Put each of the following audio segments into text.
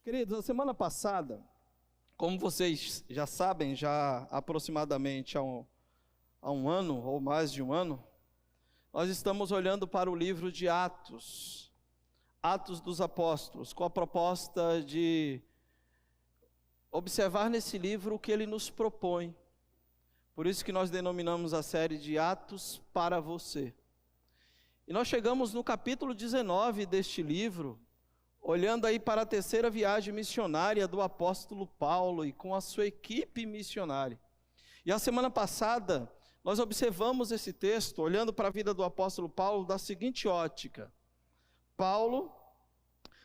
Queridos, a semana passada, como vocês já sabem, já aproximadamente há um ano, ou mais de um ano, nós estamos olhando para o livro de Atos, Atos dos Apóstolos, com a proposta de observar nesse livro o que ele nos propõe. Por isso que nós denominamos a série de Atos para você. E nós chegamos no capítulo 19 deste livro, olhando aí para a terceira viagem missionária do apóstolo Paulo e com a sua equipe missionária. E a semana passada, nós observamos esse texto, olhando para a vida do apóstolo Paulo, da seguinte ótica. Paulo,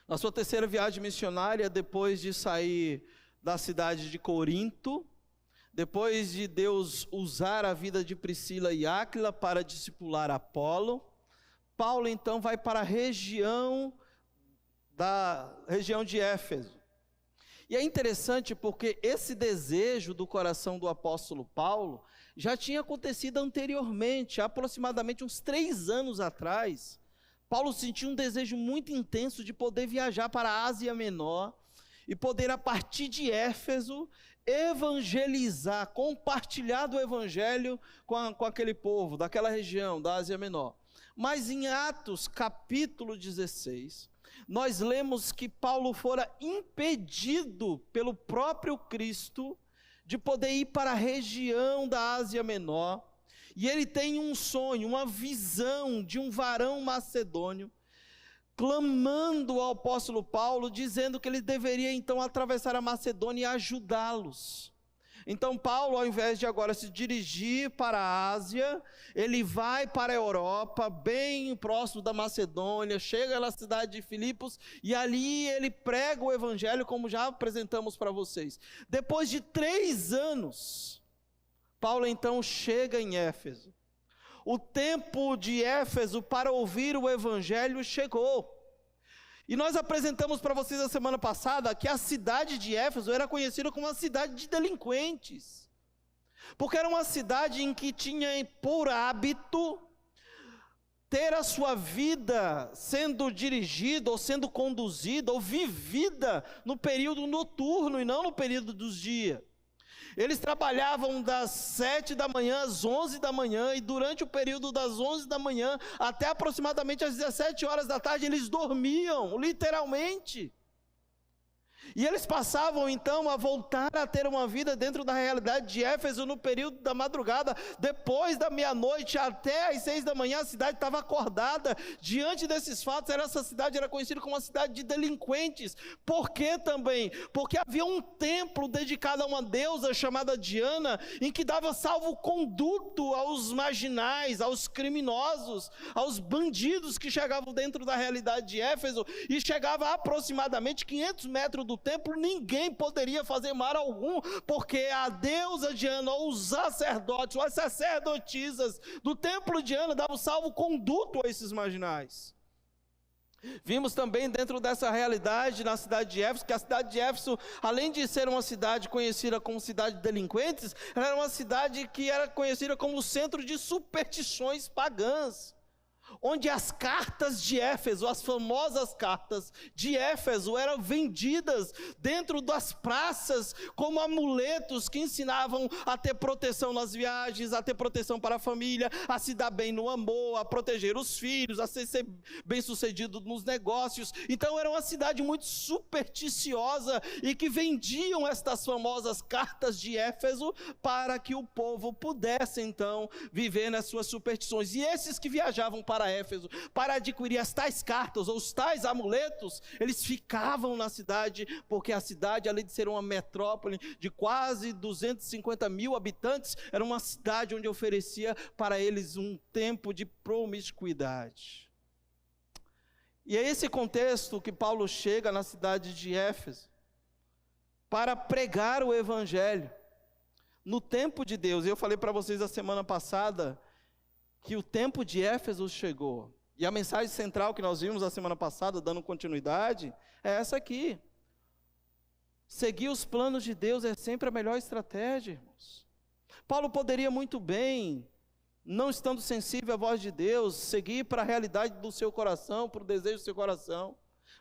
na sua terceira viagem missionária, depois de sair da cidade de Corinto, depois de Deus usar a vida de Priscila e Áquila para discipular Apolo, Paulo então vai para a região de Éfeso. E é interessante porque esse desejo do coração do apóstolo Paulo já tinha acontecido anteriormente, aproximadamente uns 3 anos atrás. Paulo sentiu um desejo muito intenso de poder viajar para a Ásia Menor e poder, a partir de Éfeso, evangelizar, compartilhar do evangelho com aquele povo, daquela região da Ásia Menor. Mas em Atos capítulo 16, nós lemos que Paulo fora impedido pelo próprio Cristo de poder ir para a região da Ásia Menor, e ele tem um sonho, uma visão de um varão macedônio, clamando ao apóstolo Paulo, dizendo que ele deveria então atravessar a Macedônia e ajudá-los. Então Paulo, ao invés de agora se dirigir para a Ásia, ele vai para a Europa, bem próximo da Macedônia, chega na cidade de Filipos, e ali ele prega o evangelho, como já apresentamos para vocês. Depois de 3 anos, Paulo então chega em Éfeso. O tempo de Éfeso para ouvir o evangelho chegou. E nós apresentamos para vocês a semana passada que a cidade de Éfeso era conhecida como uma cidade de delinquentes, porque era uma cidade em que tinha por hábito ter a sua vida sendo dirigida, ou sendo conduzida, ou vivida no período noturno e não no período dos dias. Eles trabalhavam das 7 da manhã às 11 da manhã, e durante o período das 11 da manhã até aproximadamente às 17 horas da tarde, eles dormiam, literalmente. E eles passavam então a voltar a ter uma vida dentro da realidade de Éfeso no período da madrugada. Depois da meia-noite até às 6 da manhã, a cidade estava acordada. Diante desses fatos, essa cidade era conhecida como uma cidade de delinquentes. Por quê também? Porque havia um templo dedicado a uma deusa chamada Diana, em que dava salvo-conduto aos marginais, aos criminosos, aos bandidos que chegavam dentro da realidade de Éfeso, e chegava a aproximadamente 500 metros do templo. Ninguém poderia fazer mal algum, porque a deusa Diana, ou os sacerdotes, ou as sacerdotisas do templo de Diana davam salvo-conduto a esses marginais. Vimos também dentro dessa realidade na cidade de Éfeso, que a cidade de Éfeso, além de ser uma cidade conhecida como cidade de delinquentes, ela era uma cidade que era conhecida como centro de superstições pagãs, onde as cartas de Éfeso, as famosas cartas de Éfeso, eram vendidas dentro das praças como amuletos que ensinavam a ter proteção nas viagens, a ter proteção para a família, a se dar bem no amor, a proteger os filhos, a ser bem sucedido nos negócios. Então era uma cidade muito supersticiosa, e que vendiam estas famosas cartas de Éfeso para que o povo pudesse então viver nas suas superstições. E esses que viajavam para Éfeso para adquirir as tais cartas ou os tais amuletos, eles ficavam na cidade, porque a cidade, além de ser uma metrópole de quase 250 mil habitantes, era uma cidade onde oferecia para eles um tempo de promiscuidade. E é esse contexto que Paulo chega na cidade de Éfeso para pregar o evangelho no tempo de Deus. Eu falei para vocês a semana passada que o tempo de Éfeso chegou, e a mensagem central que nós vimos a semana passada, dando continuidade, é essa aqui: seguir os planos de Deus é sempre a melhor estratégia, irmãos. Paulo poderia muito bem, não estando sensível à voz de Deus, seguir para a realidade do seu coração, para o desejo do seu coração,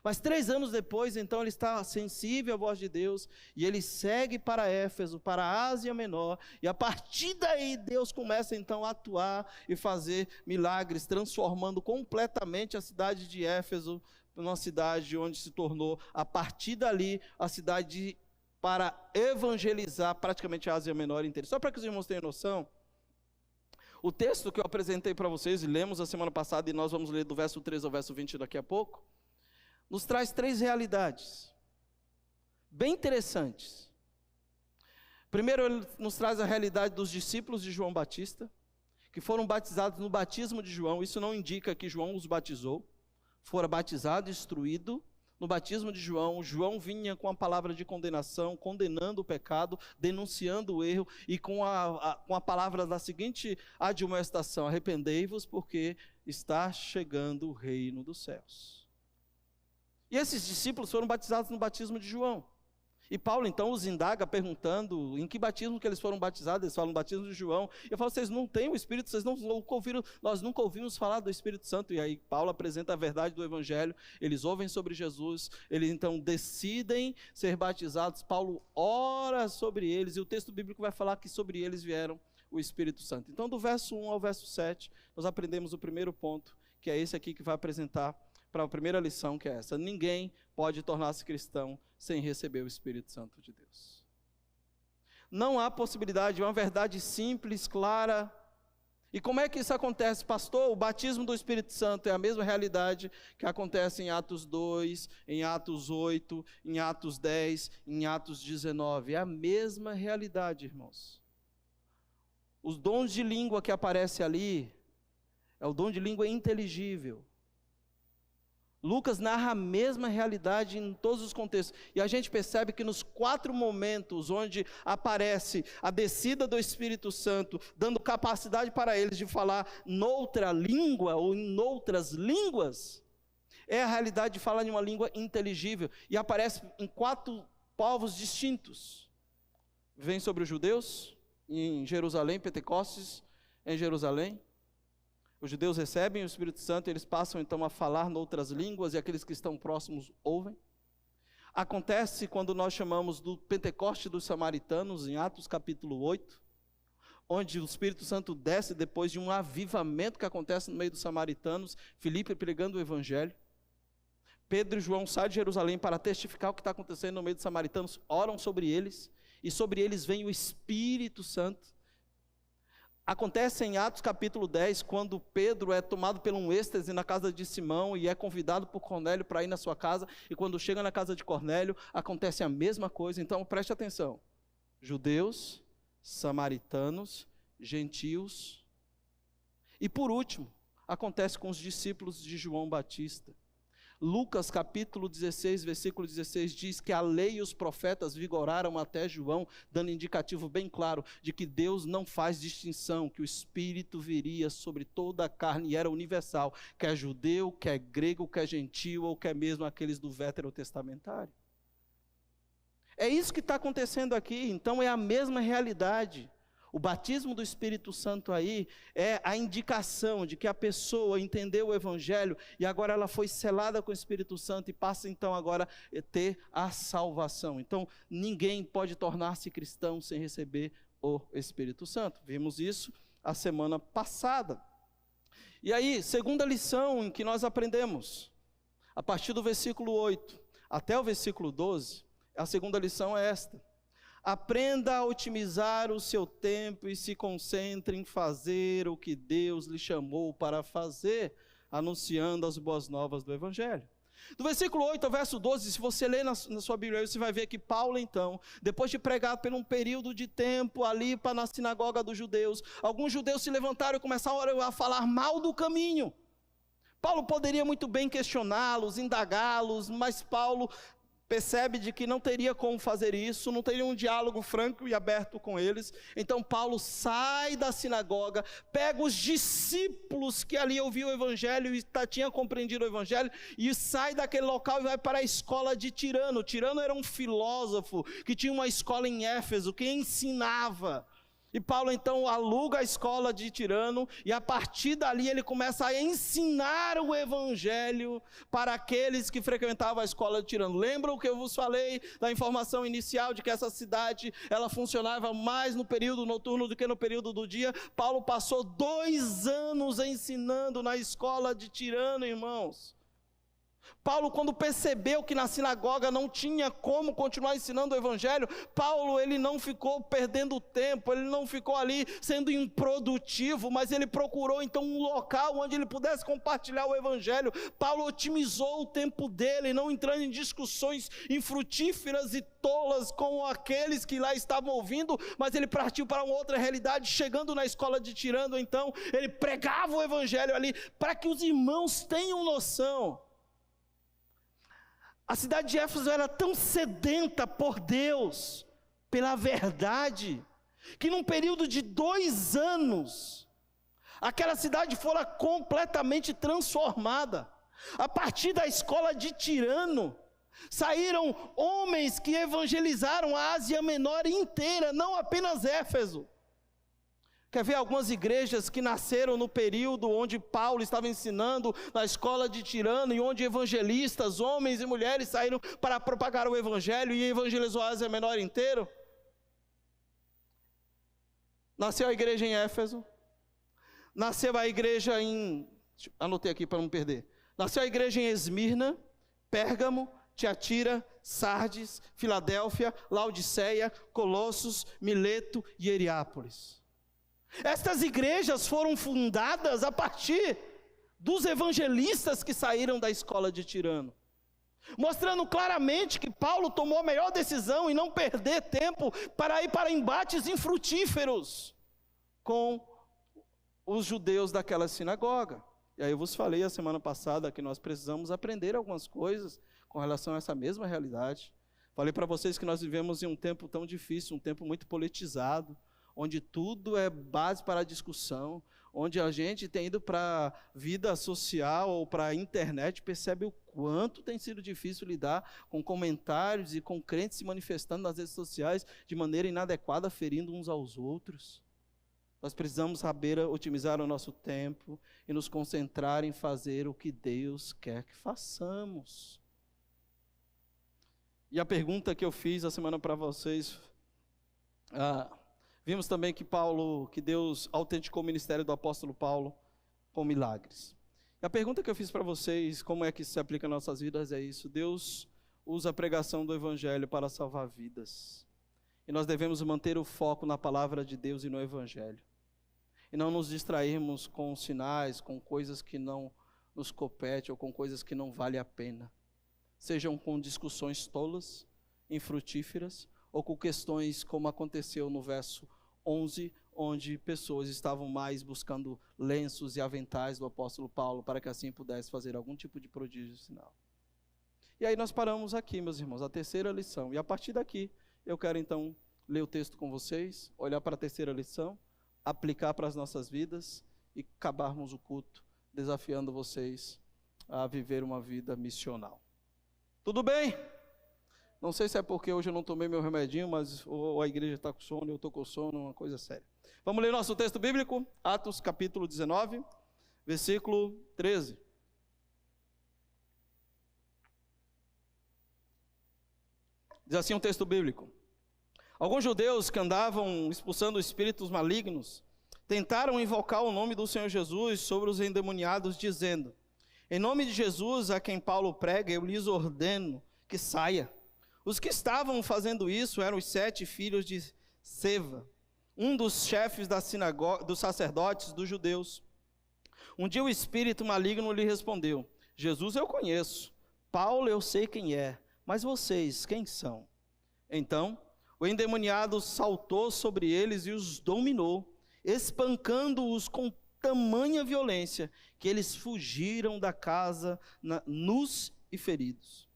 Mas 3 anos depois, então, ele está sensível à voz de Deus, e ele segue para Éfeso, para a Ásia Menor, e a partir daí Deus começa então a atuar e fazer milagres, transformando completamente a cidade de Éfeso numa cidade onde se tornou, a partir dali, a cidade para evangelizar praticamente a Ásia Menor inteira. Só para que os irmãos tenham noção, o texto que eu apresentei para vocês, e lemos a semana passada, e nós vamos ler do verso 13 ao verso 20 daqui a pouco, nos traz 3 realidades, bem interessantes. Primeiro, ele nos traz a realidade dos discípulos de João Batista, que foram batizados no batismo de João. Isso não indica que João os batizou, foram batizados, instruídos. No batismo de João, João vinha com a palavra de condenação, condenando o pecado, denunciando o erro, e com a palavra da seguinte admoestação: arrependei-vos, porque está chegando o reino dos céus. E esses discípulos foram batizados no batismo de João. E Paulo então os indaga perguntando em que batismo que eles foram batizados. Eles falam batismo de João. E eu falo: vocês não têm o Espírito, vocês nunca ouviram, nós nunca ouvimos falar do Espírito Santo. E aí Paulo apresenta a verdade do Evangelho, eles ouvem sobre Jesus, eles então decidem ser batizados. Paulo ora sobre eles, e o texto bíblico vai falar que sobre eles vieram o Espírito Santo. Então do verso 1 ao verso 7, nós aprendemos o primeiro ponto, que é esse aqui que vai apresentar para a primeira lição, que é essa: ninguém pode tornar-se cristão sem receber o Espírito Santo de Deus. Não há possibilidade, é uma verdade simples, clara. E como é que isso acontece, pastor? O batismo do Espírito Santo é a mesma realidade que acontece em Atos 2, em Atos 8, em Atos 10, em Atos 19. É a mesma realidade, irmãos. Os dons de língua que aparecem ali, é o dom de língua inteligível. Lucas narra a mesma realidade em todos os contextos, e a gente percebe que nos 4 momentos onde aparece a descida do Espírito Santo, dando capacidade para eles de falar noutra língua ou em outras línguas, é a realidade de falar em uma língua inteligível, e aparece em 4 povos distintos. Vem sobre os judeus, em Jerusalém, Pentecostes em Jerusalém. Os judeus recebem o Espírito Santo, eles passam então a falar noutras línguas, e aqueles que estão próximos ouvem. Acontece quando nós chamamos do Pentecoste dos Samaritanos, em Atos capítulo 8, onde o Espírito Santo desce depois de um avivamento que acontece no meio dos samaritanos, Filipe pregando o Evangelho. Pedro e João saem de Jerusalém para testificar o que está acontecendo no meio dos samaritanos, oram sobre eles, e sobre eles vem o Espírito Santo. Acontece em Atos capítulo 10, quando Pedro é tomado por um êxtase na casa de Simão e é convidado por Cornélio para ir na sua casa, e quando chega na casa de Cornélio, acontece a mesma coisa. Então preste atenção: judeus, samaritanos, gentios. E por último, acontece com os discípulos de João Batista. Lucas capítulo 16, versículo 16 diz que a lei e os profetas vigoraram até João, dando indicativo bem claro de que Deus não faz distinção, que o Espírito viria sobre toda a carne e era universal, quer judeu, quer grego, quer gentil, ou quer mesmo aqueles do veterotestamentário. É isso que está acontecendo aqui. Então é a mesma realidade. O batismo do Espírito Santo aí é a indicação de que a pessoa entendeu o Evangelho e agora ela foi selada com o Espírito Santo e passa então agora a ter a salvação. Então ninguém pode tornar-se cristão sem receber o Espírito Santo. Vimos isso a semana passada. E aí, segunda lição em que nós aprendemos, a partir do versículo 8 até o versículo 12, a segunda lição é esta: aprenda a otimizar o seu tempo e se concentre em fazer o que Deus lhe chamou para fazer, anunciando as boas novas do Evangelho. Do versículo 8 ao verso 12, se você ler na sua Bíblia, você vai ver que Paulo então, depois de pregar por um período de tempo ali na sinagoga dos judeus, alguns judeus se levantaram e começaram a falar mal do caminho. Paulo poderia muito bem questioná-los, indagá-los, mas Paulo percebe de que não teria como fazer isso, não teria um diálogo franco e aberto com eles. Então Paulo sai da sinagoga, pega os discípulos que ali ouviam o Evangelho e tinham compreendido o Evangelho, e sai daquele local e vai para a escola de Tirano. Tirano era um filósofo que tinha uma escola em Éfeso, que ensinava. E Paulo então aluga a escola de Tirano, e a partir dali ele começa a ensinar o evangelho para aqueles que frequentavam a escola de Tirano. Lembram que eu vos falei da informação inicial de que essa cidade, ela funcionava mais no período noturno do que no período do dia? Paulo passou 2 anos ensinando na escola de Tirano, irmãos. Paulo, quando percebeu que na sinagoga não tinha como continuar ensinando o evangelho, Paulo, ele não ficou perdendo tempo, ele não ficou ali sendo improdutivo, mas ele procurou então um local onde ele pudesse compartilhar o evangelho. Paulo otimizou o tempo dele, não entrando em discussões infrutíferas e tolas com aqueles que lá estavam ouvindo, mas ele partiu para uma outra realidade. Chegando na escola de Tirano, então, ele pregava o evangelho ali, para que os irmãos tenham noção. A cidade de Éfeso era tão sedenta por Deus, pela verdade, que num período de 2 anos, aquela cidade fora completamente transformada. A partir da escola de Tirano, saíram homens que evangelizaram a Ásia Menor inteira, não apenas Éfeso. Quer ver algumas igrejas que nasceram no período onde Paulo estava ensinando na escola de Tirano, e onde evangelistas, homens e mulheres, saíram para propagar o evangelho e evangelizou a Ásia Menor inteiro? Nasceu a igreja em Éfeso, nasceu a igreja anotei aqui para não perder, nasceu a igreja em Esmirna, Pérgamo, Tiatira, Sardes, Filadélfia, Laodiceia, Colossos, Mileto e Hierápolis. Estas igrejas foram fundadas a partir dos evangelistas que saíram da escola de Tirano, mostrando claramente que Paulo tomou a melhor decisão em não perder tempo para ir para embates infrutíferos com os judeus daquela sinagoga. E aí eu vos falei a semana passada que nós precisamos aprender algumas coisas com relação a essa mesma realidade. Falei para vocês que nós vivemos em um tempo tão difícil, um tempo muito politizado, onde tudo é base para a discussão, onde a gente tem ido para a vida social ou para a internet, percebe o quanto tem sido difícil lidar com comentários e com crentes se manifestando nas redes sociais de maneira inadequada, ferindo uns aos outros. Nós precisamos saber otimizar o nosso tempo e nos concentrar em fazer o que Deus quer que façamos. E a pergunta que eu fiz a semana para vocês, vimos também que Deus autenticou o ministério do apóstolo Paulo com milagres. E a pergunta que eu fiz para vocês, como é que isso se aplica às nossas vidas, é isso: Deus usa a pregação do evangelho para salvar vidas. E nós devemos manter o foco na palavra de Deus e no evangelho. E não nos distrairmos com sinais, com coisas que não nos competem ou com coisas que não valem a pena. Sejam com discussões tolas, infrutíferas, ou com questões como aconteceu no verso 11, onde pessoas estavam mais buscando lenços e aventais do apóstolo Paulo, para que assim pudesse fazer algum tipo de prodígio sinal. E aí nós paramos aqui, meus irmãos, a terceira lição. E a partir daqui, eu quero então ler o texto com vocês, olhar para a terceira lição, aplicar para as nossas vidas e acabarmos o culto desafiando vocês a viver uma vida missional. Tudo bem? Não sei se é porque hoje eu não tomei meu remedinho, mas ou a igreja está com sono, eu estou com sono, uma coisa séria. Vamos ler nosso texto bíblico, Atos capítulo 19, versículo 13. Diz assim um texto bíblico: alguns judeus que andavam expulsando espíritos malignos, tentaram invocar o nome do Senhor Jesus sobre os endemoniados, dizendo: em nome de Jesus, a quem Paulo prega, eu lhes ordeno que saia. Os que estavam fazendo isso eram os 7 filhos de Seva, um dos chefes da sinagoga, dos sacerdotes dos judeus. Um dia o espírito maligno lhe respondeu: Jesus eu conheço, Paulo eu sei quem é, mas vocês quem são? Então o endemoniado saltou sobre eles e os dominou, espancando-os com tamanha violência que eles fugiram da casa nus e feridos.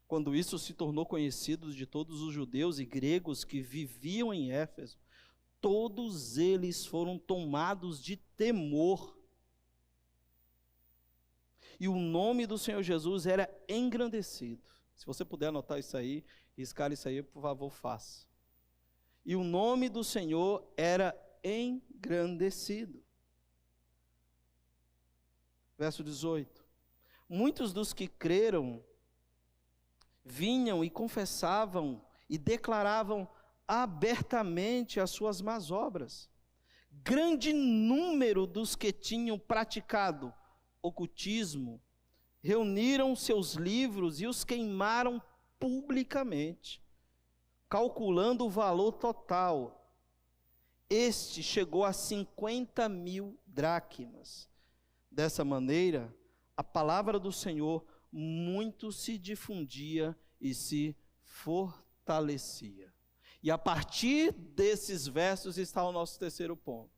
Quando isso se tornou conhecido de todos os judeus e gregos que viviam em Éfeso, todos eles foram tomados de temor. E o nome do Senhor Jesus era engrandecido. Se você puder anotar isso aí, riscar isso aí, por favor, faça. E o nome do Senhor era engrandecido. Verso 18. Muitos dos que creram vinham e confessavam e declaravam abertamente as suas más obras. Grande número dos que tinham praticado ocultismo reuniram seus livros e os queimaram publicamente, calculando o valor total. Este chegou a 50.000 dracmas. Dessa maneira, a palavra do Senhor muito se difundia e se fortalecia. E a partir desses versos está o nosso terceiro ponto,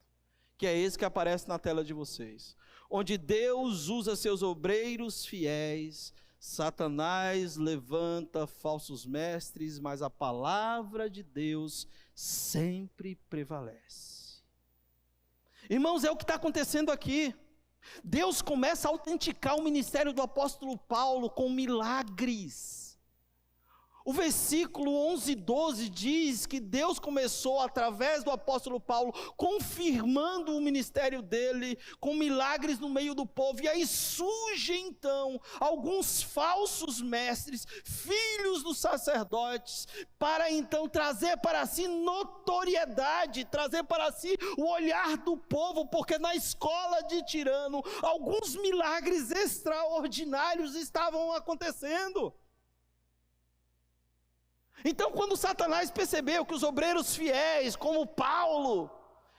que é esse que aparece na tela de vocês. Onde Deus usa seus obreiros fiéis, Satanás levanta falsos mestres, mas a palavra de Deus sempre prevalece. Irmãos, é o que está acontecendo aqui. Deus começa a autenticar o ministério do apóstolo Paulo com milagres. O versículo 11 e 12 diz que Deus começou através do apóstolo Paulo, confirmando o ministério dele, com milagres no meio do povo, e aí surgem então alguns falsos mestres, filhos dos sacerdotes, para então trazer para si notoriedade, trazer para si o olhar do povo, porque na escola de Tirano, alguns milagres extraordinários estavam acontecendo. Então, quando Satanás percebeu que os obreiros fiéis, como Paulo,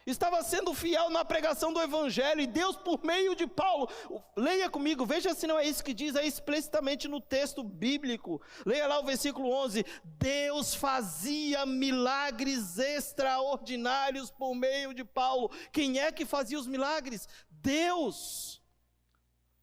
estava sendo fiel na pregação do evangelho, e Deus por meio de Paulo, leia comigo, veja se não é isso que diz aí explicitamente no texto bíblico, leia lá o versículo 11, Deus fazia milagres extraordinários por meio de Paulo. Quem é que fazia os milagres? Deus,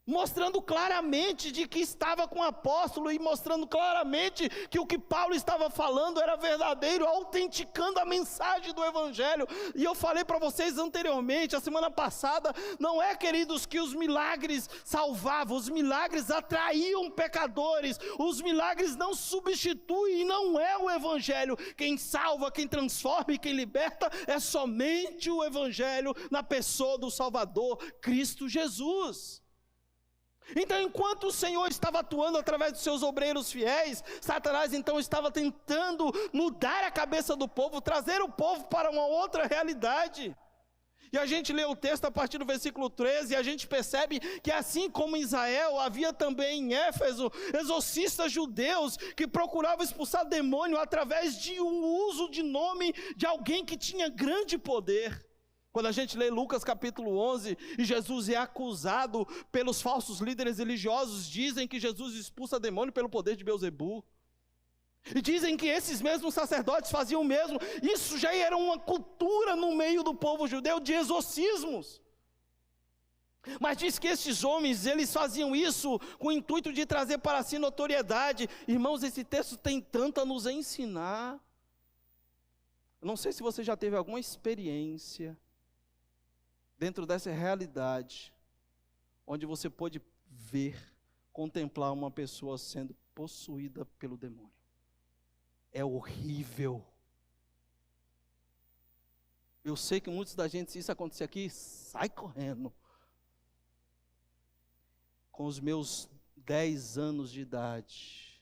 mostrando claramente de que estava com o apóstolo, e mostrando claramente que o que Paulo estava falando era verdadeiro, autenticando a mensagem do evangelho. E eu falei para vocês anteriormente, a semana passada, não é, queridos, que os milagres salvavam, os milagres atraíam pecadores, os milagres não substituem, e não é o evangelho. Quem salva, quem transforma e quem liberta é somente o evangelho na pessoa do Salvador, Cristo Jesus. Então, enquanto o Senhor estava atuando através dos seus obreiros fiéis, Satanás então estava tentando mudar a cabeça do povo, trazer o povo para uma outra realidade. E a gente lê o texto a partir do versículo 13, e a gente percebe que assim como em Israel, havia também em Éfeso exorcistas judeus que procuravam expulsar demônio através de um uso de nome de alguém que tinha grande poder. Quando a gente lê Lucas capítulo 11, e Jesus é acusado pelos falsos líderes religiosos, dizem que Jesus expulsa demônio pelo poder de Beelzebu. E dizem que esses mesmos sacerdotes faziam o mesmo. Isso já era uma cultura no meio do povo judeu de exorcismos. Mas diz que esses homens, eles faziam isso com o intuito de trazer para si notoriedade. Irmãos, esse texto tem tanto a nos ensinar. Eu não sei se você já teve alguma experiência dentro dessa realidade, onde você pode ver, contemplar uma pessoa sendo possuída pelo demônio. É horrível. Eu sei que muitos da gente, se isso acontecer aqui, sai correndo. Com os meus 10 anos de idade,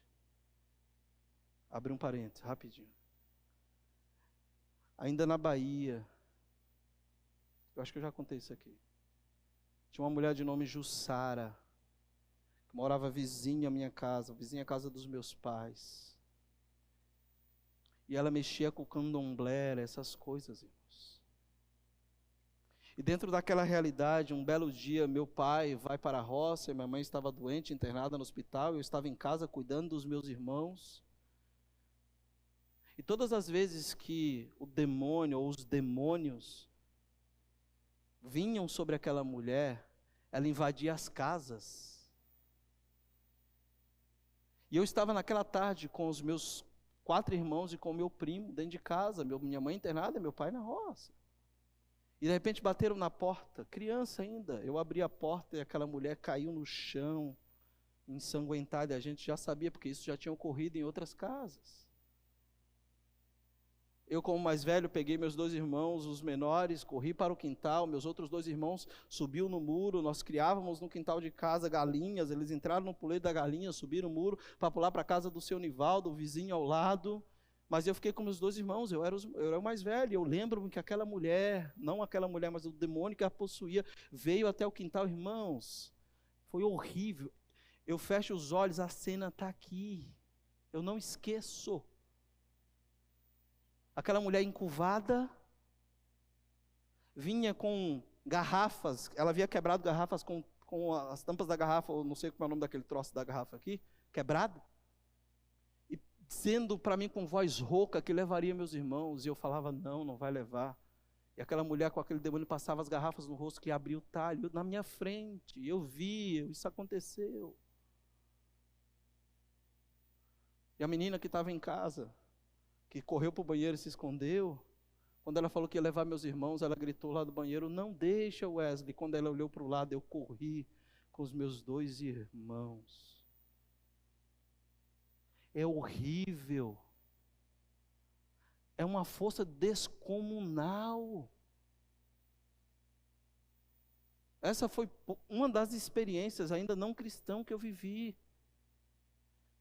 abre um parênteses, rapidinho. Ainda na Bahia, eu acho que eu já contei isso aqui. Tinha uma mulher de nome Jussara, que morava vizinha à minha casa, vizinha à casa dos meus pais. E ela mexia com o candomblé, essas coisas, irmãos. E dentro daquela realidade, um belo dia, meu pai vai para a roça, minha mãe estava doente, internada no hospital, eu estava em casa cuidando dos meus irmãos. E todas as vezes que o demônio ou os demônios vinham sobre aquela mulher, ela invadia as casas. E eu estava naquela tarde com os meus 4 irmãos e com o meu primo dentro de casa, minha mãe internada, meu pai na roça. E de repente bateram na porta, criança ainda. Eu abri a porta e aquela mulher caiu no chão, ensanguentada. E a gente já sabia, porque isso já tinha ocorrido em outras casas. Eu, como mais velho, peguei meus 2 irmãos, os menores, corri para o quintal, meus outros 2 irmãos subiu no muro, nós criávamos no quintal de casa galinhas, eles entraram no puleiro da galinha, subiram o muro para pular para a casa do seu Nivaldo, o vizinho ao lado, mas eu fiquei com meus 2 irmãos, eu era o mais velho, eu lembro que aquela mulher, não aquela mulher, mas o demônio que a possuía, veio até o quintal, irmãos, foi horrível, eu fecho os olhos, a cena está aqui, eu não esqueço. Aquela mulher encurvada, vinha com garrafas, ela havia quebrado garrafas com as tampas da garrafa, eu não sei qual é o nome daquele troço da garrafa aqui, quebrado, e dizendo para mim com voz rouca que levaria meus irmãos, e eu falava, não vai levar. E aquela mulher com aquele demônio passava as garrafas no rosto, que abria o talho, na minha frente, eu vi, isso aconteceu. E a menina que estava em casa, que correu para o banheiro e se escondeu, quando ela falou que ia levar meus irmãos, ela gritou lá do banheiro, não deixa, Wesley. Quando ela olhou para o lado, eu corri com os meus 2 irmãos. É horrível. É uma força descomunal. Essa foi uma das experiências ainda não cristã que eu vivi.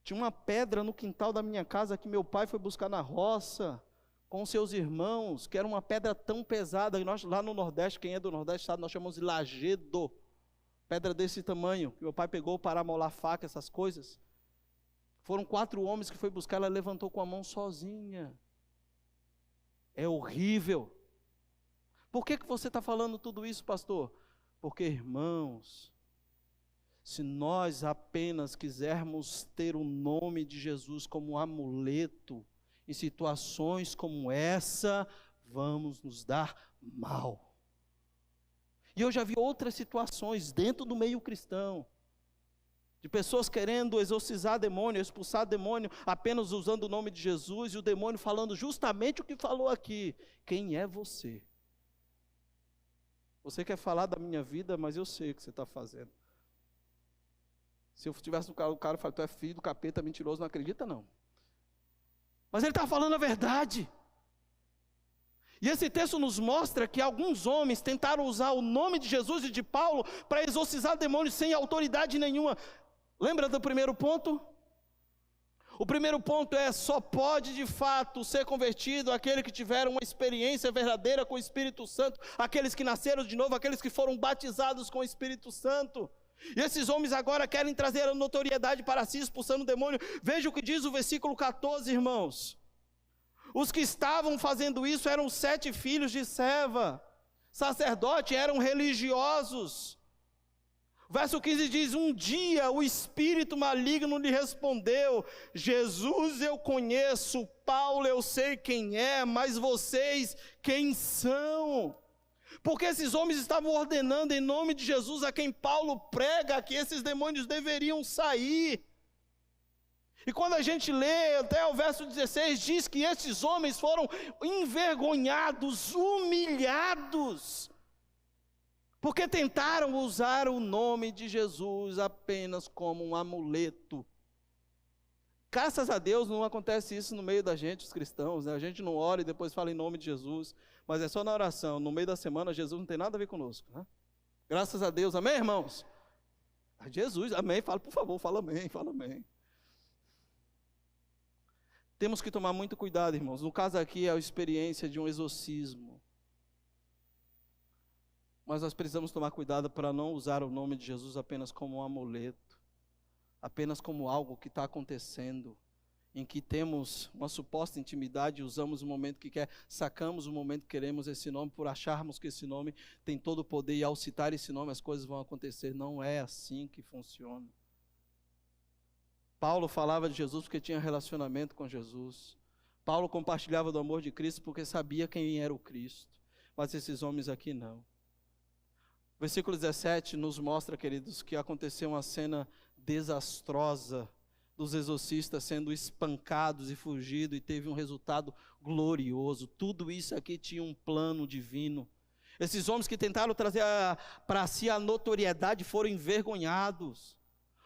Tinha uma pedra no quintal da minha casa que meu pai foi buscar na roça com seus irmãos, que era uma pedra tão pesada, e nós lá no Nordeste, quem é do Nordeste sabe, nós chamamos de lajedo, pedra desse tamanho, que meu pai pegou para amolar faca, essas coisas. Foram 4 homens que foi buscar, ela levantou com a mão sozinha. É horrível. Por que você está falando tudo isso, pastor? Porque, irmãos, se nós apenas quisermos ter o nome de Jesus como amuleto, em situações como essa, vamos nos dar mal. E eu já vi outras situações dentro do meio cristão, de pessoas querendo exorcizar demônio, expulsar demônio, apenas usando o nome de Jesus, e o demônio falando justamente o que falou aqui. Quem é você? Você quer falar da minha vida, mas eu sei o que você está fazendo. Se eu estivesse no carro, o cara fala, tu é filho do capeta, mentiroso, não acredita não. Mas ele está falando a verdade. E esse texto nos mostra que alguns homens tentaram usar o nome de Jesus e de Paulo para exorcizar demônios sem autoridade nenhuma. Lembra do primeiro ponto? O primeiro ponto é, só pode de fato ser convertido aquele que tiver uma experiência verdadeira com o Espírito Santo, aqueles que nasceram de novo, aqueles que foram batizados com o Espírito Santo. E esses homens agora querem trazer a notoriedade para si, expulsando o demônio. Veja o que diz o versículo 14, irmãos. Os que estavam fazendo isso eram 7 filhos de Seva, sacerdote, eram religiosos. Verso 15 diz, um dia o espírito maligno lhe respondeu, Jesus eu conheço, Paulo eu sei quem é, mas vocês quem são? Porque esses homens estavam ordenando em nome de Jesus a quem Paulo prega que esses demônios deveriam sair. E quando a gente lê até o verso 16, diz que esses homens foram envergonhados, humilhados, porque tentaram usar o nome de Jesus apenas como um amuleto. Graças a Deus não acontece isso no meio da gente, os cristãos, né? A gente não ora e depois fala em nome de Jesus, mas é só na oração. No meio da semana, Jesus não tem nada a ver conosco, né? Graças a Deus, amém, irmãos? Jesus, amém, fala, por favor, fala amém, fala amém. Temos que tomar muito cuidado, irmãos. No caso aqui é a experiência de um exorcismo. Mas nós precisamos tomar cuidado para não usar o nome de Jesus apenas como um amuleto, apenas como algo que está acontecendo, em que temos uma suposta intimidade e usamos o momento que quer, sacamos o momento que queremos esse nome, por acharmos que esse nome tem todo o poder, e ao citar esse nome as coisas vão acontecer. Não é assim que funciona. Paulo falava de Jesus porque tinha relacionamento com Jesus. Paulo compartilhava do amor de Cristo porque sabia quem era o Cristo. Mas esses homens aqui não. Versículo 17 nos mostra, queridos, que aconteceu uma cena desastrosa dos exorcistas sendo espancados e fugidos, e teve um resultado glorioso. Tudo isso aqui tinha um plano divino. Esses homens que tentaram trazer para si a notoriedade foram envergonhados.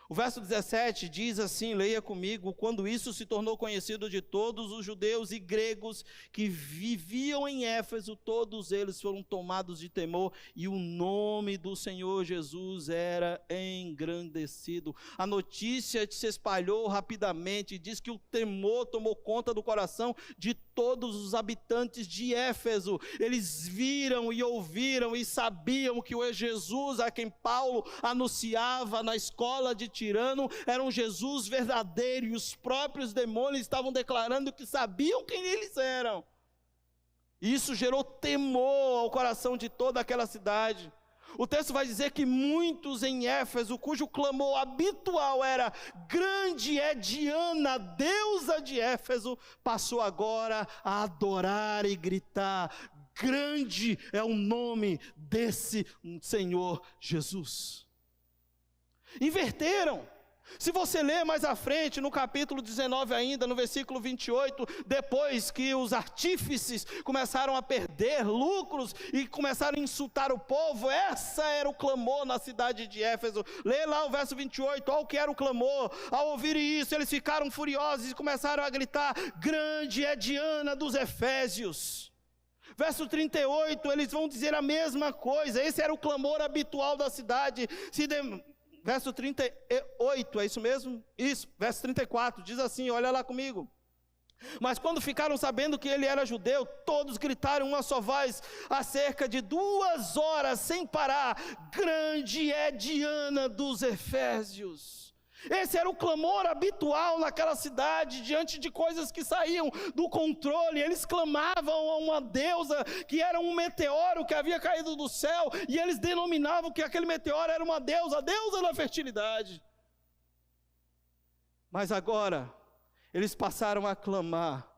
O verso 17 diz assim, leia comigo: quando isso se tornou conhecido de todos os judeus e gregos que viviam em Éfeso, todos eles foram tomados de temor, e o nome do Senhor Jesus era engrandecido. A notícia se espalhou rapidamente, e diz que o temor tomou conta do coração de todos os habitantes de Éfeso. Eles viram e ouviram e sabiam que o Jesus a quem Paulo anunciava na escola de Tirano era um Jesus verdadeiro, e os próprios demônios estavam declarando que sabiam quem eles eram. Isso gerou temor ao coração de toda aquela cidade. O texto vai dizer que muitos em Éfeso, cujo clamor habitual era: grande é Diana, deusa de Éfeso, passou agora a adorar e gritar: grande é o nome desse Senhor Jesus. Inverteram. Se você ler mais à frente, no capítulo 19 ainda, no versículo 28, depois que os artífices começaram a perder lucros e começaram a insultar o povo, essa era o clamor na cidade de Éfeso. Lê lá o verso 28, olha o que era o clamor. Ao ouvirem isso, eles ficaram furiosos e começaram a gritar: grande é Diana dos Efésios. Verso 38, eles vão dizer a mesma coisa. Esse era o clamor habitual da cidade. Verso 38, é isso mesmo? Isso, verso 34, diz assim, olha lá comigo: mas quando ficaram sabendo que ele era judeu, todos gritaram uma só voz, há cerca de 2 horas sem parar: grande é Diana dos Efésios. Esse era o clamor habitual naquela cidade, diante de coisas que saíam do controle. Eles clamavam a uma deusa que era um meteoro que havia caído do céu, e eles denominavam que aquele meteoro era uma deusa, a deusa da fertilidade. Mas agora, eles passaram a clamar,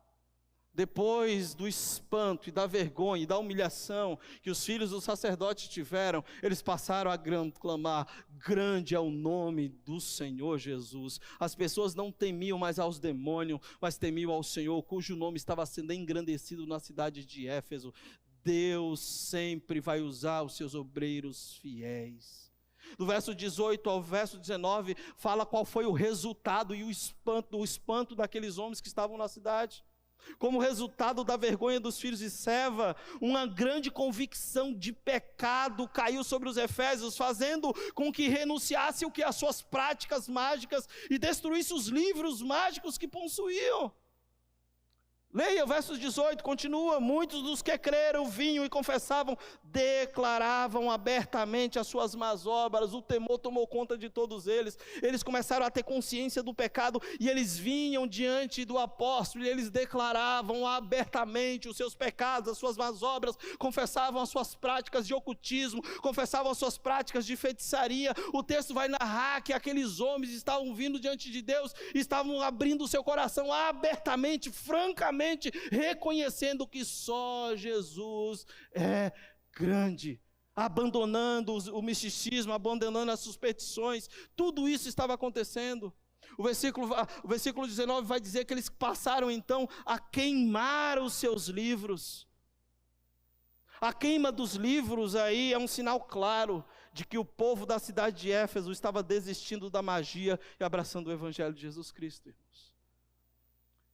depois do espanto e da vergonha e da humilhação que os filhos dos sacerdotes tiveram, eles passaram a clamar: grande é o nome do Senhor Jesus. As pessoas não temiam mais aos demônios, mas temiam ao Senhor, cujo nome estava sendo engrandecido na cidade de Éfeso. Deus sempre vai usar os seus obreiros fiéis. Do verso 18 ao verso 19, fala qual foi o resultado e o espanto daqueles homens que estavam na cidade. Como resultado da vergonha dos filhos de Seva, uma grande convicção de pecado caiu sobre os efésios, fazendo com que renunciassem o que as suas práticas mágicas e destruíssem os livros mágicos que possuíam. Leia o verso 18, continua: muitos dos que creram vinham e confessavam, declaravam abertamente as suas más obras. O temor tomou conta de todos eles. Eles começaram a ter consciência do pecado, e eles vinham diante do apóstolo, e eles declaravam abertamente os seus pecados, as suas más obras, confessavam as suas práticas de ocultismo, confessavam as suas práticas de feitiçaria. O texto vai narrar que aqueles homens estavam vindo diante de Deus, estavam abrindo o seu coração abertamente, francamente, reconhecendo que só Jesus é grande, abandonando o misticismo, abandonando as superstições. Tudo isso estava acontecendo. O versículo 19 vai dizer que eles passaram então a queimar os seus livros. A queima dos livros aí é um sinal claro de que o povo da cidade de Éfeso estava desistindo da magia e abraçando o evangelho de Jesus Cristo, irmãos.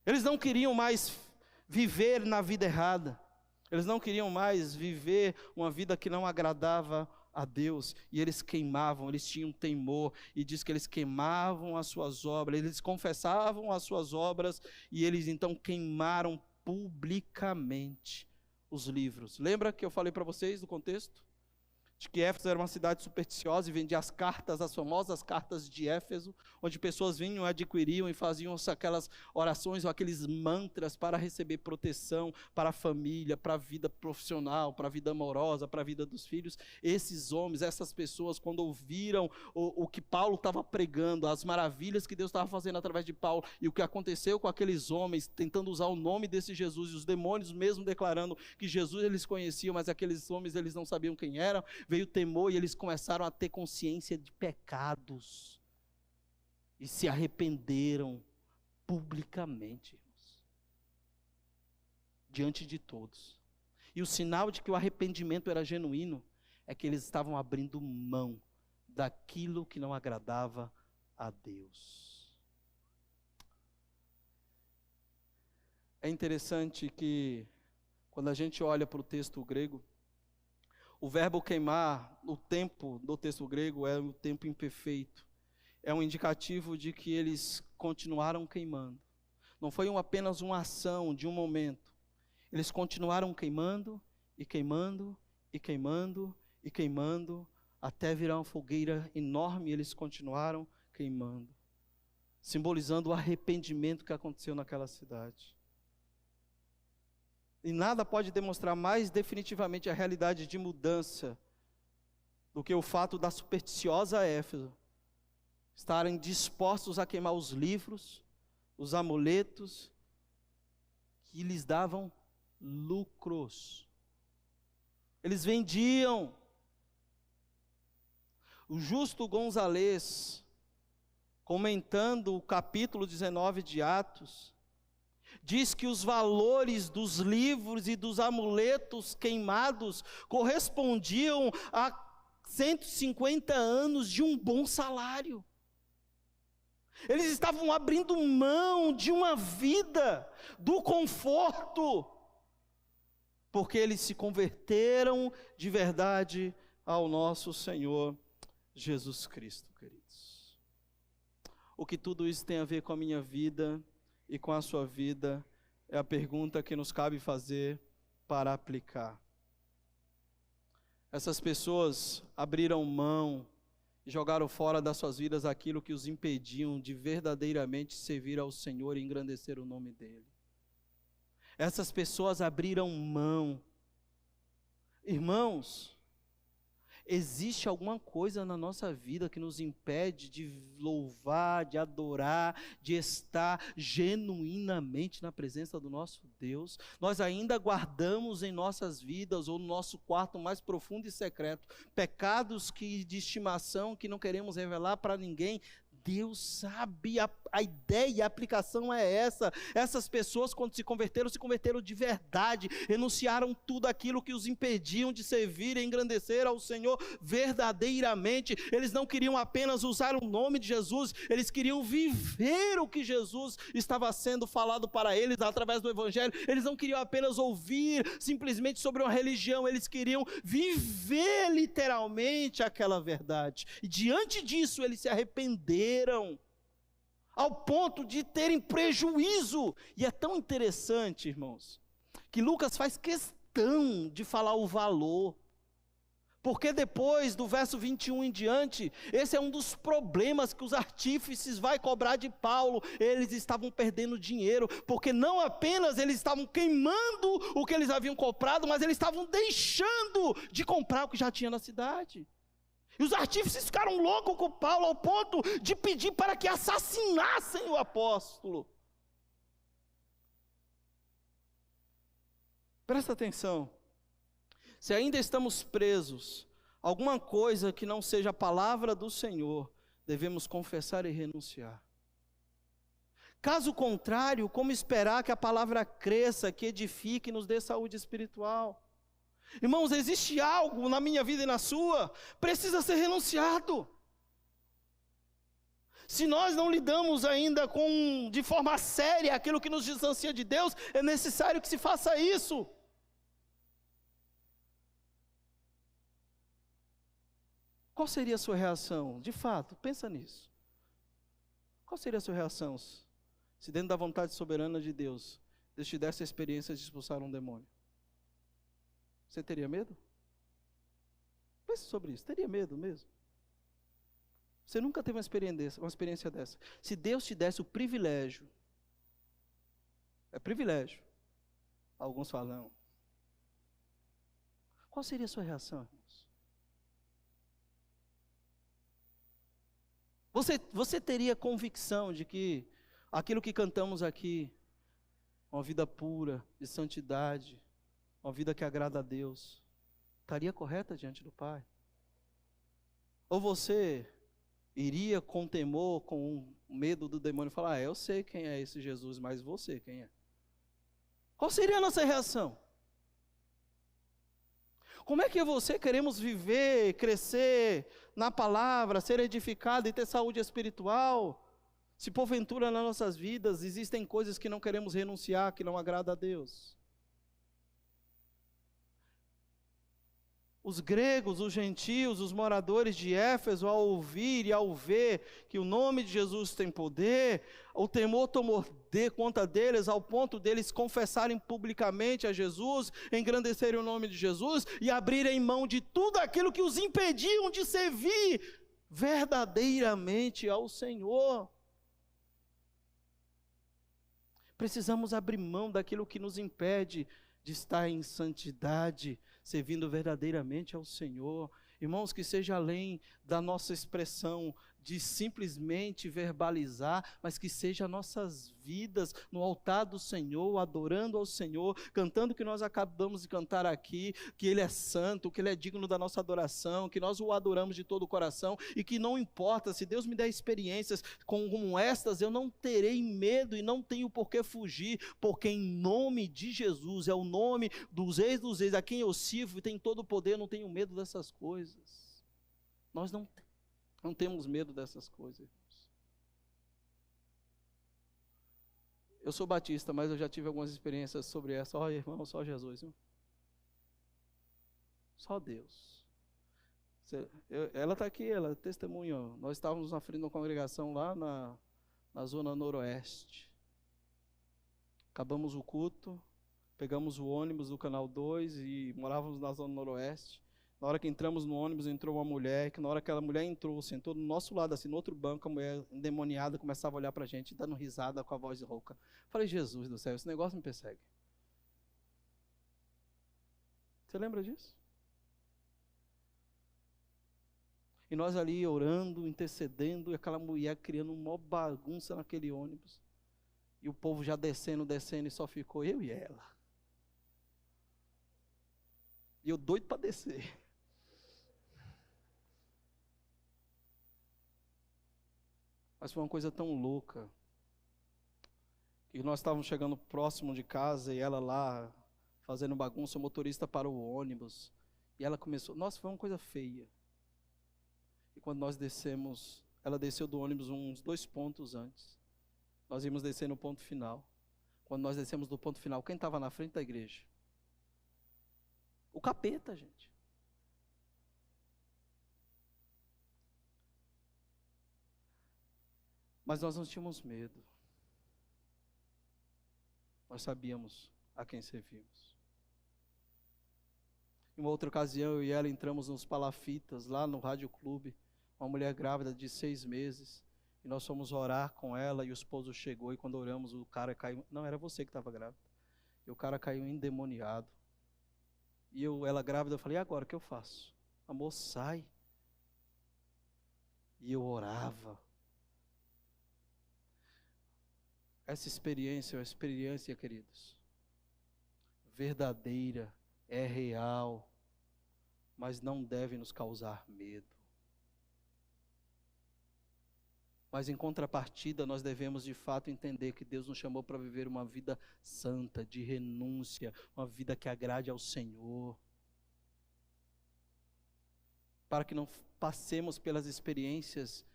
Eles não queriam mais viver na vida errada. Eles não queriam mais viver uma vida que não agradava a Deus. E eles queimavam, eles tinham temor. E diz que eles queimavam as suas obras. Eles confessavam as suas obras. E eles então queimaram publicamente os livros. Lembra que eu falei para vocês do contexto? De que Éfeso era uma cidade supersticiosa e vendia as cartas, as famosas cartas de Éfeso, onde pessoas vinham, adquiriam e faziam aquelas orações ou aqueles mantras para receber proteção para a família, para a vida profissional, para a vida amorosa, para a vida dos filhos. Esses homens, essas pessoas, quando ouviram o que Paulo estava pregando, as maravilhas que Deus estava fazendo através de Paulo, e o que aconteceu com aqueles homens, tentando usar o nome desse Jesus, e os demônios mesmo declarando que Jesus eles conheciam, mas aqueles homens eles não sabiam quem eram, veio o temor e eles começaram a ter consciência de pecados e se arrependeram publicamente, irmãos, diante de todos. E o sinal de que o arrependimento era genuíno é que eles estavam abrindo mão daquilo que não agradava a Deus. É interessante que, quando a gente olha para o texto grego, o verbo queimar, o tempo do texto grego é o tempo imperfeito. É um indicativo de que eles continuaram queimando. Não foi apenas uma ação de um momento. Eles continuaram queimando, e queimando, e queimando, e queimando, até virar uma fogueira enorme, e eles continuaram queimando, simbolizando o arrependimento que aconteceu naquela cidade. E nada pode demonstrar mais definitivamente a realidade de mudança do que o fato da supersticiosa Éfeso estarem dispostos a queimar os livros, os amuletos, que lhes davam lucros. Eles vendiam. O Justo Gonzalez, comentando o capítulo 19 de Atos, diz que os valores dos livros e dos amuletos queimados correspondiam a 150 anos de um bom salário. Eles estavam abrindo mão de uma vida, do conforto, porque eles se converteram de verdade ao nosso Senhor Jesus Cristo, queridos. O que tudo isso tem a ver com a minha vida e com a sua vida, é a pergunta que nos cabe fazer para aplicar. Essas pessoas abriram mão e jogaram fora das suas vidas aquilo que os impediam de verdadeiramente servir ao Senhor e engrandecer o nome dEle. Essas pessoas abriram mão. Irmãos, existe alguma coisa na nossa vida que nos impede de louvar, de adorar, de estar genuinamente na presença do nosso Deus? Nós ainda guardamos em nossas vidas, ou no nosso quarto mais profundo e secreto, pecados de estimação que não queremos revelar para ninguém. Deus sabe, a ideia, a aplicação é essa. Essas pessoas, quando se converteram de verdade, renunciaram tudo aquilo que os impediam de servir e engrandecer ao Senhor verdadeiramente. Eles não queriam apenas usar o nome de Jesus, eles queriam viver o que Jesus estava sendo falado para eles através do Evangelho. Eles não queriam apenas ouvir simplesmente sobre uma religião, eles queriam viver literalmente aquela verdade. E diante disso, eles se arrependeram, ao ponto de terem prejuízo. E é tão interessante, irmãos, que Lucas faz questão de falar o valor, porque depois do verso 21 em diante, esse é um dos problemas que os artífices vai cobrar de Paulo. Eles estavam perdendo dinheiro, porque não apenas eles estavam queimando o que eles haviam comprado, mas eles estavam deixando de comprar o que já tinha na cidade. E os artífices ficaram loucos com Paulo, ao ponto de pedir para que assassinassem o apóstolo. Presta atenção. Se ainda estamos presos a alguma coisa que não seja a palavra do Senhor, devemos confessar e renunciar. Caso contrário, como esperar que a palavra cresça, que edifique e nos dê saúde espiritual? Irmãos, existe algo na minha vida e na sua, precisa ser renunciado. Se nós não lidamos ainda de forma séria aquilo que nos distancia de Deus, é necessário que se faça isso. Qual seria a sua reação? De fato, pensa nisso. Qual seria a sua reação se dentro da vontade soberana de Deus, Deus te desse a experiência de expulsar um demônio? Você teria medo? Pense sobre isso, teria medo mesmo? Você nunca teve uma experiência dessa. Se Deus te desse o privilégio, é privilégio. Alguns falam. Qual seria a sua reação, irmãos? Você teria convicção de que aquilo que cantamos aqui, uma vida pura, de santidade, uma vida que agrada a Deus, estaria correta diante do Pai? Ou você iria com temor, com medo do demônio, falar, eu sei quem é esse Jesus, mas você quem é? Qual seria a nossa reação? Como é que eu e você queremos viver, crescer na palavra, ser edificado e ter saúde espiritual, se porventura nas nossas vidas existem coisas que não queremos renunciar, que não agrada a Deus? Os gregos, os gentios, os moradores de Éfeso, ao ouvir e ao ver que o nome de Jesus tem poder, o temor tomou conta deles, ao ponto deles confessarem publicamente a Jesus, engrandecerem o nome de Jesus e abrirem mão de tudo aquilo que os impediam de servir verdadeiramente ao Senhor. Precisamos abrir mão daquilo que nos impede de estar em santidade, servindo verdadeiramente ao Senhor. Irmãos, que seja além da nossa expressão de simplesmente verbalizar, mas que seja nossas vidas no altar do Senhor, adorando ao Senhor, cantando o que nós acabamos de cantar aqui, que Ele é santo, que Ele é digno da nossa adoração, que nós o adoramos de todo o coração, e que não importa, se Deus me der experiências como estas, eu não terei medo e não tenho por que fugir, porque em nome de Jesus, é o nome dos reis, a quem eu sirvo e tem todo o poder, eu não tenho medo dessas coisas. Nós não temos medo dessas coisas, irmãos. Eu sou batista, mas eu já tive algumas experiências sobre essa. Olha, irmão, só Jesus, viu? Só Deus. Ela está aqui, ela é testemunha. Nós estávamos na frente de uma congregação lá na zona noroeste. Acabamos o culto, pegamos o ônibus do Canal 2 e morávamos na zona noroeste. Na hora que entramos no ônibus, entrou uma mulher, que na hora que aquela mulher entrou, sentou do nosso lado, assim, no outro banco, a mulher endemoniada começava a olhar para a gente, dando risada com a voz rouca. Falei, Jesus do céu, esse negócio me persegue. Você lembra disso? E nós ali orando, intercedendo, e aquela mulher criando uma bagunça naquele ônibus. E o povo já descendo, e só ficou eu e ela. E eu doido para descer. Mas foi uma coisa tão louca, que nós estávamos chegando próximo de casa, e ela lá, fazendo bagunça, o motorista parou o ônibus, e ela começou, nossa, foi uma coisa feia. E quando nós descemos, ela desceu do ônibus uns 2 pontos antes, nós íamos descer no ponto final. Quando nós descemos do ponto final, quem estava na frente da igreja? O capeta, gente. Mas nós não tínhamos medo. Nós sabíamos a quem servimos. Em uma outra ocasião, eu e ela entramos nos Palafitas, lá no Rádio Clube, uma mulher grávida de 6 meses, e nós fomos orar com ela, e o esposo chegou, e quando oramos, o cara caiu, não, era você que estava grávida, e o cara caiu endemoniado. E ela grávida, eu falei, e agora, o que eu faço? Amor, sai. E eu orava. Essa experiência é uma experiência, queridos, verdadeira, é real, mas não deve nos causar medo. Mas em contrapartida, nós devemos de fato entender que Deus nos chamou para viver uma vida santa, de renúncia, uma vida que agrade ao Senhor. Para que não passemos pelas experiências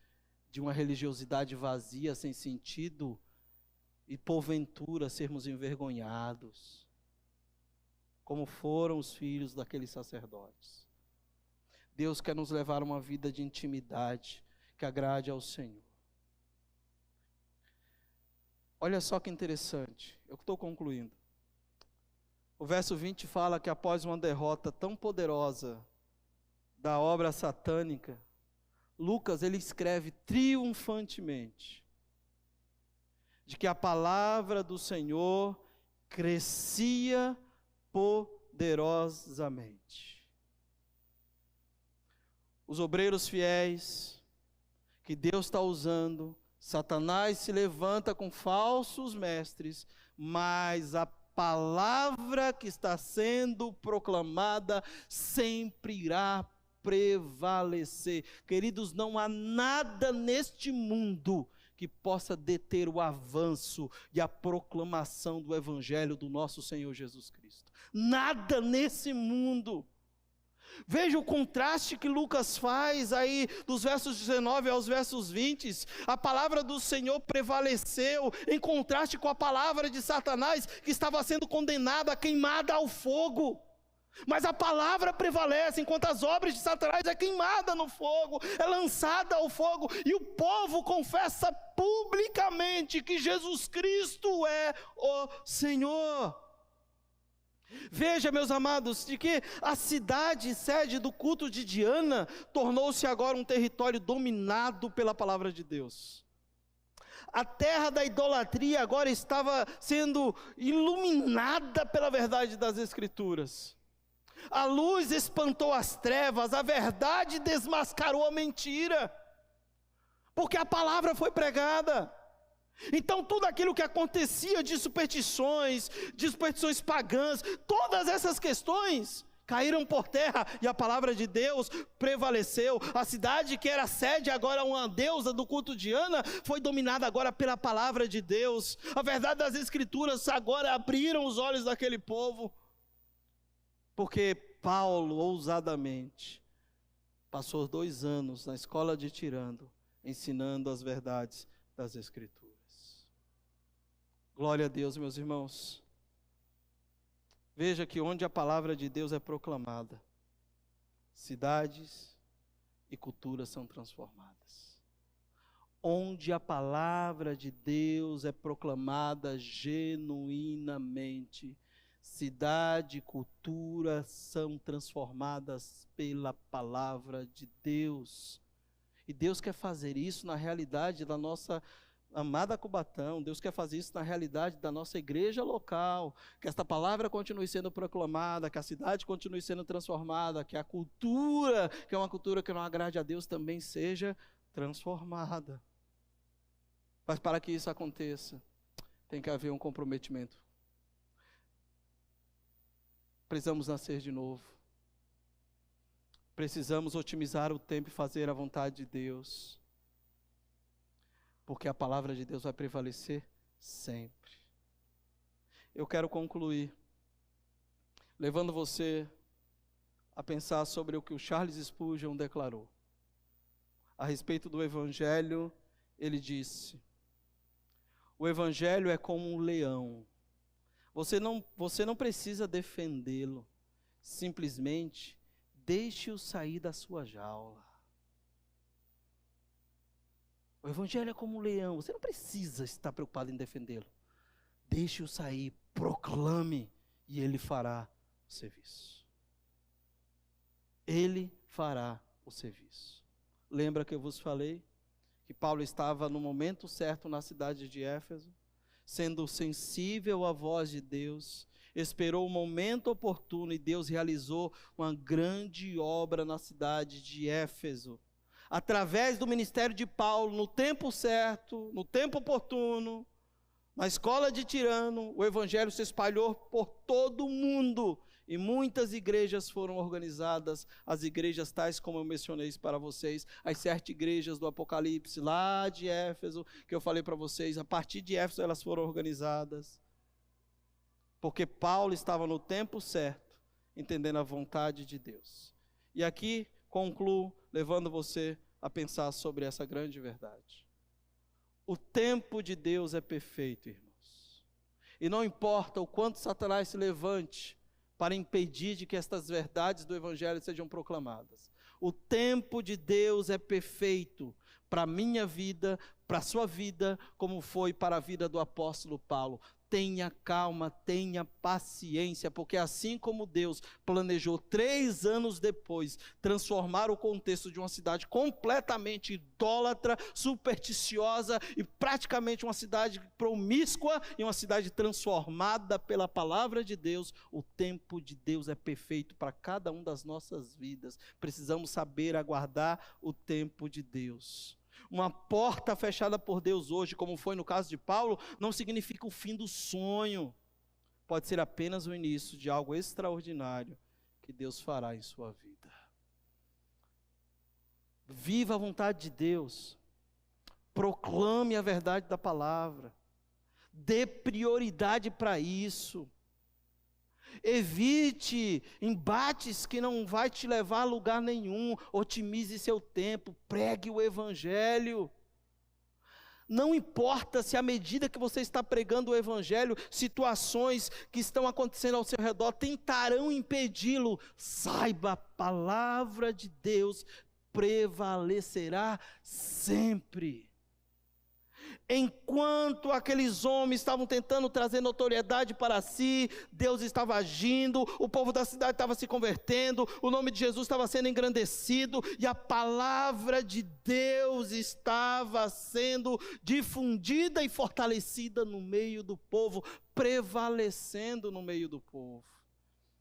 de uma religiosidade vazia, sem sentido, e porventura sermos envergonhados, como foram os filhos daqueles sacerdotes. Deus quer nos levar a uma vida de intimidade, que agrade ao Senhor. Olha só que interessante, eu estou concluindo. O verso 20 fala que após uma derrota tão poderosa da obra satânica, Lucas ele escreve triunfantemente de que a palavra do Senhor crescia poderosamente. Os obreiros fiéis que Deus está usando, Satanás se levanta com falsos mestres, mas a palavra que está sendo proclamada sempre irá prevalecer. Queridos, não há nada neste mundo que possa deter o avanço e a proclamação do Evangelho do nosso Senhor Jesus Cristo. Nada nesse mundo. Veja o contraste que Lucas faz aí dos versos 19 aos versos 20. A palavra do Senhor prevaleceu em contraste com a palavra de Satanás, que estava sendo condenada, queimada ao fogo. Mas a palavra prevalece, enquanto as obras de Satanás é queimada no fogo, é lançada ao fogo, e o povo confessa publicamente que Jesus Cristo é o Senhor. Veja, meus amados, de que a cidade sede do culto de Diana tornou-se agora um território dominado pela palavra de Deus. A terra da idolatria agora estava sendo iluminada pela verdade das Escrituras. A luz espantou as trevas, a verdade desmascarou a mentira, porque a palavra foi pregada. Então tudo aquilo que acontecia de superstições pagãs, todas essas questões caíram por terra e a palavra de Deus prevaleceu. A cidade que era sede agora uma deusa do culto de Diana, foi dominada agora pela palavra de Deus. A verdade das Escrituras agora abriram os olhos daquele povo, porque Paulo ousadamente passou 2 anos na escola de Tirano, ensinando as verdades das Escrituras. Glória a Deus, meus irmãos. Veja que onde a palavra de Deus é proclamada, cidades e culturas são transformadas. Onde a palavra de Deus é proclamada genuinamente, cidade e cultura são transformadas pela palavra de Deus. E Deus quer fazer isso na realidade da nossa amada Cubatão. Deus quer fazer isso na realidade da nossa igreja local, que esta palavra continue sendo proclamada, que a cidade continue sendo transformada, que a cultura, que é uma cultura que não agrade a Deus, também seja transformada. Mas para que isso aconteça, tem que haver um comprometimento. Precisamos nascer de novo. Precisamos otimizar o tempo e fazer a vontade de Deus, porque a palavra de Deus vai prevalecer sempre. Eu quero concluir levando você a pensar sobre o que o Charles Spurgeon declarou. A respeito do Evangelho, ele disse: o Evangelho é como um leão. Você não precisa defendê-lo, simplesmente deixe-o sair da sua jaula. O Evangelho é como um leão, você não precisa estar preocupado em defendê-lo. Deixe-o sair, proclame, e ele fará o serviço. Ele fará o serviço. Lembra que eu vos falei que Paulo estava no momento certo na cidade de Éfeso, sendo sensível à voz de Deus, esperou o momento oportuno e Deus realizou uma grande obra na cidade de Éfeso. Através do ministério de Paulo, no tempo certo, no tempo oportuno, na escola de Tirano, o evangelho se espalhou por todo o mundo e muitas igrejas foram organizadas, as igrejas tais como eu mencionei para vocês, as 7 igrejas do Apocalipse, lá de Éfeso, que eu falei para vocês, a partir de Éfeso elas foram organizadas, porque Paulo estava no tempo certo, entendendo a vontade de Deus. E aqui concluo levando você a pensar sobre essa grande verdade. O tempo de Deus é perfeito, irmãos. E não importa o quanto Satanás se levante para impedir de que estas verdades do Evangelho sejam proclamadas. O tempo de Deus é perfeito para a minha vida, para a sua vida, como foi para a vida do apóstolo Paulo. Tenha calma, tenha paciência, porque assim como Deus planejou 3 anos depois transformar o contexto de uma cidade completamente idólatra, supersticiosa e praticamente uma cidade promíscua em uma cidade transformada pela palavra de Deus, o tempo de Deus é perfeito para cada uma das nossas vidas. Precisamos saber aguardar o tempo de Deus. Uma porta fechada por Deus hoje, como foi no caso de Paulo, não significa o fim do sonho. Pode ser apenas o início de algo extraordinário que Deus fará em sua vida. Viva a vontade de Deus. Proclame a verdade da palavra. Dê prioridade para isso. Evite embates que não vai te levar a lugar nenhum. Otimize seu tempo, pregue o evangelho. Não importa se à medida que você está pregando o evangelho, situações que estão acontecendo ao seu redor tentarão impedi-lo. Saiba, a palavra de Deus prevalecerá sempre. Enquanto aqueles homens estavam tentando trazer notoriedade para si, Deus estava agindo, o povo da cidade estava se convertendo, o nome de Jesus estava sendo engrandecido, e a palavra de Deus estava sendo difundida e fortalecida no meio do povo, prevalecendo no meio do povo.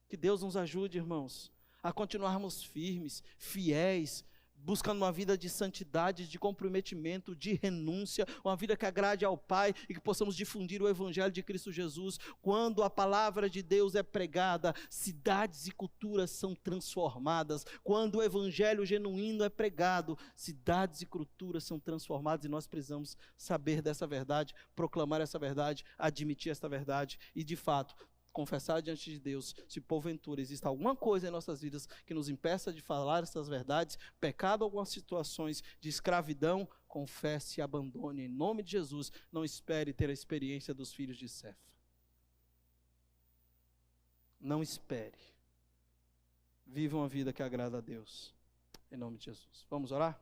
Que Deus nos ajude, irmãos, a continuarmos firmes, fiéis, buscando uma vida de santidade, de comprometimento, de renúncia, uma vida que agrade ao Pai e que possamos difundir o Evangelho de Cristo Jesus. Quando a palavra de Deus é pregada, cidades e culturas são transformadas. Quando o Evangelho genuíno é pregado, cidades e culturas são transformadas, e nós precisamos saber dessa verdade, proclamar essa verdade, admitir essa verdade e, de fato, confessar diante de Deus. Se porventura existe alguma coisa em nossas vidas que nos impeça de falar essas verdades, pecado, algumas situações de escravidão, confesse e abandone em nome de Jesus. Não espere ter a experiência dos filhos de Cefa. Não espere. Viva uma vida que agrada a Deus, em nome de Jesus. Vamos orar?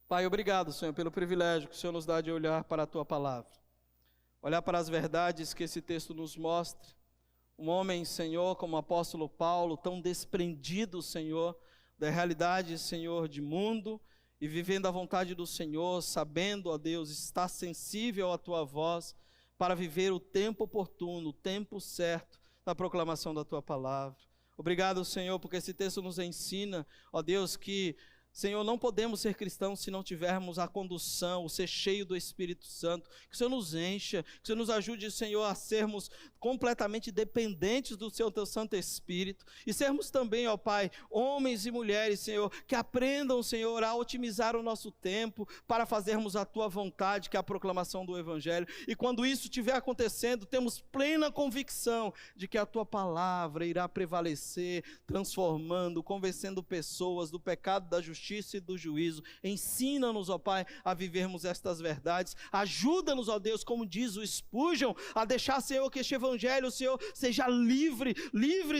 Pai, obrigado, Senhor, pelo privilégio que o Senhor nos dá de olhar para a Tua palavra, olhar para as verdades que esse texto nos mostra. Um homem, Senhor, como o apóstolo Paulo, tão desprendido, Senhor, da realidade, Senhor, de mundo, e vivendo a vontade do Senhor, sabendo, ó Deus, estar sensível à Tua voz, para viver o tempo oportuno, o tempo certo, da proclamação da Tua palavra. Obrigado, Senhor, porque esse texto nos ensina, ó Deus, que, Senhor, não podemos ser cristãos se não tivermos a condução, o ser cheio do Espírito Santo. Que o Senhor nos encha, que o Senhor nos ajude, Senhor, a sermos completamente dependentes do Teu Santo Espírito. E sermos também, ó Pai, homens e mulheres, Senhor, que aprendam, Senhor, a otimizar o nosso tempo para fazermos a Tua vontade, que é a proclamação do Evangelho. E quando isso estiver acontecendo, temos plena convicção de que a Tua palavra irá prevalecer, transformando, convencendo pessoas do pecado, da justiça e do juízo. Ensina-nos, ó Pai, a vivermos estas verdades. Ajuda-nos, ó Deus, como diz o Spurgeon, a deixar, Senhor, que este evangelho, Senhor, seja livre,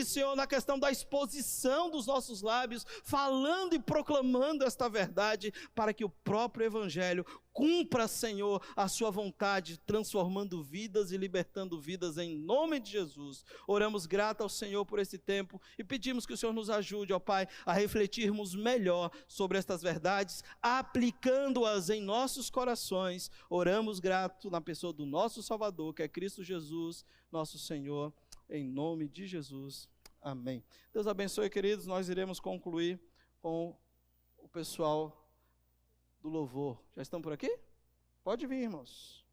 Senhor, na questão da exposição dos nossos lábios, falando e proclamando esta verdade, para que o próprio evangelho cumpra, Senhor, a sua vontade, transformando vidas e libertando vidas em nome de Jesus. Oramos grato ao Senhor por esse tempo e pedimos que o Senhor nos ajude, ó Pai, a refletirmos melhor sobre estas verdades, aplicando-as em nossos corações. Oramos grato na pessoa do nosso Salvador, que é Cristo Jesus, nosso Senhor, em nome de Jesus. Amém. Deus abençoe, queridos. Nós iremos concluir com o pessoal do louvor. Já estão por aqui? Pode vir, irmãos.